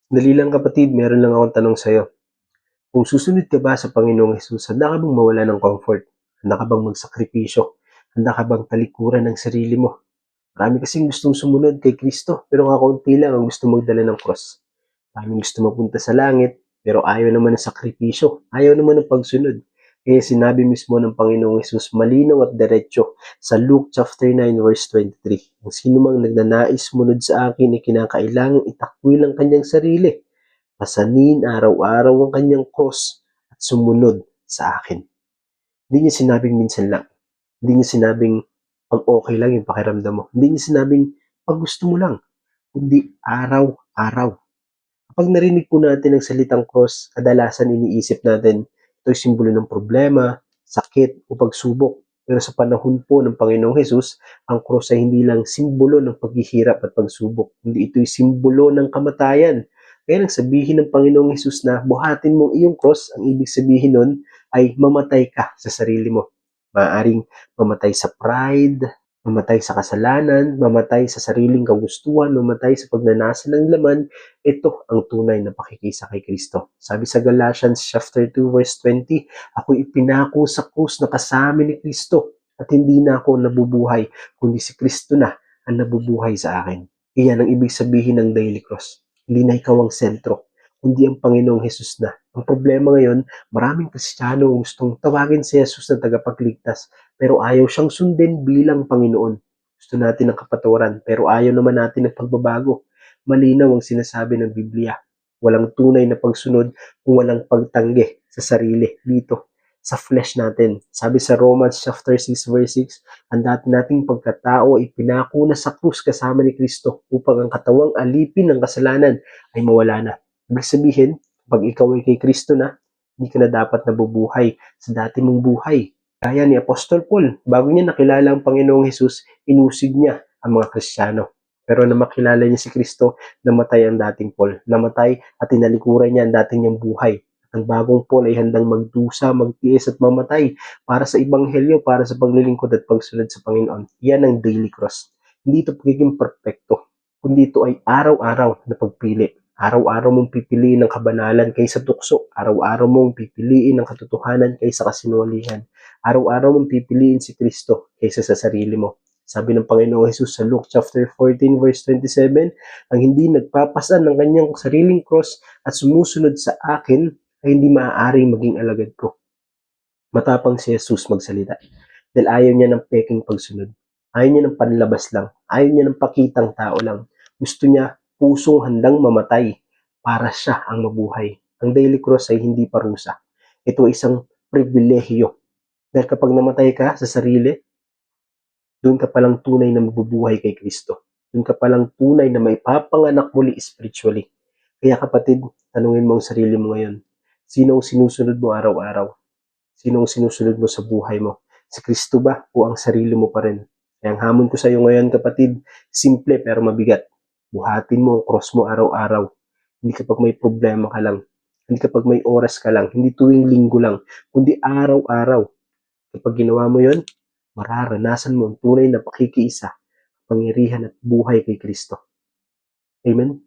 Dali lang kapatid, meron lang akong tanong sa'yo. Kung susunod ka ba sa Panginoong Hesus, handa ka bang mawala ng comfort? Handa ka bang magsakripisyo? Handa ka bang talikuran ng sarili mo? Marami kasing gustong sumunod kay Kristo, pero kakaunti lang ang gusto magdala ng cross. Maraming gusto mapunta sa langit, pero ayaw naman ng sakripisyo, ayaw naman ng pagsunod. Kaya sinabi mismo ng Panginoong Hesus, malinaw at diretso sa Luke chapter 9 verse 23. Ang sino mang nagnanais munod sa akin ay kinakailangang itakwil ang kanyang sarili, pasanin araw-araw ang kanyang cross at sumunod sa akin. Hindi niya sinabing minsan lang. Hindi niya sinabing pag okay lang yung pakiramdam mo. Hindi niya sinabing pag gusto mo lang. Kundi araw-araw. Kapag narinig po natin ang salitang cross, kadalasan iniisip natin ito'y simbolo ng problema, sakit o pagsubok. Pero sa panahon po ng Panginoong Hesus, ang cross ay hindi lang simbolo ng paghihirap at pagsubok, kundi ito'y simbolo ng kamatayan. Kaya nang sabihin ng Panginoong Hesus na buhatin mo iyong cross, ang ibig sabihin nun ay mamatay ka sa sarili mo. Maaaring mamatay sa pride, mamatay sa kasalanan, mamatay sa sariling kagustuhan, mamatay sa pagnanasa ng laman. Ito ang tunay na pakikisa kay Kristo. Sabi sa Galatians chapter 2 verse 20, ako ipinako sa krus na kasama ni Kristo at hindi na ako nabubuhay, kundi si Kristo na ang nabubuhay sa akin. Iyan ang ibig sabihin ng daily cross. Hindi na ikaw ang sentro, kundi ang Panginoong Hesus na. Ang problema ngayon, maraming Kristiyano gustong tawagin si Jesus na tagapagligtas, pero ayaw siyang sundin bilang Panginoon. Gusto natin ng kapatawaran, pero ayaw naman natin ng pagbabago. Malinaw ang sinasabi ng Biblia. Walang tunay na pagsunod kung walang pagtanggi sa sarili dito sa flesh natin. Sabi sa Romans chapter 6 verse 6, ang dati nating pagkatao ay pinako na sa krus kasama ni Kristo upang ang katawang alipin ng kasalanan ay mawala na. Ibig sabihin, pag ikaw ay kay Kristo na, hindi ka na dapat nabubuhay sa dati mong buhay. Kaya ni Apostol Paul, bago niya nakilala ang Panginoong Hesus, inusig niya ang mga Kristiyano. Pero na makilala niya si Kristo, namatay ang dating Paul. Namatay at tinalikuran niya ang dating niyang buhay. At ang bagong Paul ay handang magdusa, magtiis at mamatay para sa Ebanghelyo, para sa paglilingkod at pagsunod sa Panginoon. Yan ang daily cross. Hindi ito pagiging perfecto, kundi ito ay araw-araw na pagpili. Araw-araw mong pipiliin ang kabanalan kaysa tukso. Araw-araw mong pipiliin ang katotohanan kaysa kasinungalingan. Araw-araw mong pipiliin si Kristo kaysa sa sarili mo. Sabi ng Panginoong Hesus sa Luke chapter 14 verse 27, ang hindi nagpapasan ng kanyang sariling cross at sumusunod sa akin ay hindi maaaring maging alagad ko. Matapang si Jesus magsalita dahil ayaw niya ng peking pagsunod. Ayaw niya ng panlabas lang. Ayaw niya ng pakitang tao lang. Gusto niya pusong handang mamatay para siya ang mabuhay. Ang daily cross ay hindi parusa. Ito ay isang pribilehiyo. Dahil kapag namatay ka sa sarili, doon ka palang tunay na mabubuhay kay Kristo. Doon ka palang tunay na maipapanganak muli spiritually. Kaya kapatid, tanungin mo ang sarili mo ngayon. Sino ang sinusunod mo araw-araw? Sino ang sinusunod mo sa buhay mo? Si Kristo ba o ang sarili mo pa rin? Kaya ang hamon ko sa iyo ngayon kapatid, simple pero mabigat. Buhatin mo ang cross mo araw-araw. Hindi kapag may problema ka lang. Hindi kapag may oras ka lang. Hindi tuwing linggo lang. Kundi araw-araw. Kapag ginawa mo yon, mararanasan mo ang tunay na pakikiisa, pangyarihan at buhay kay Kristo. Amen?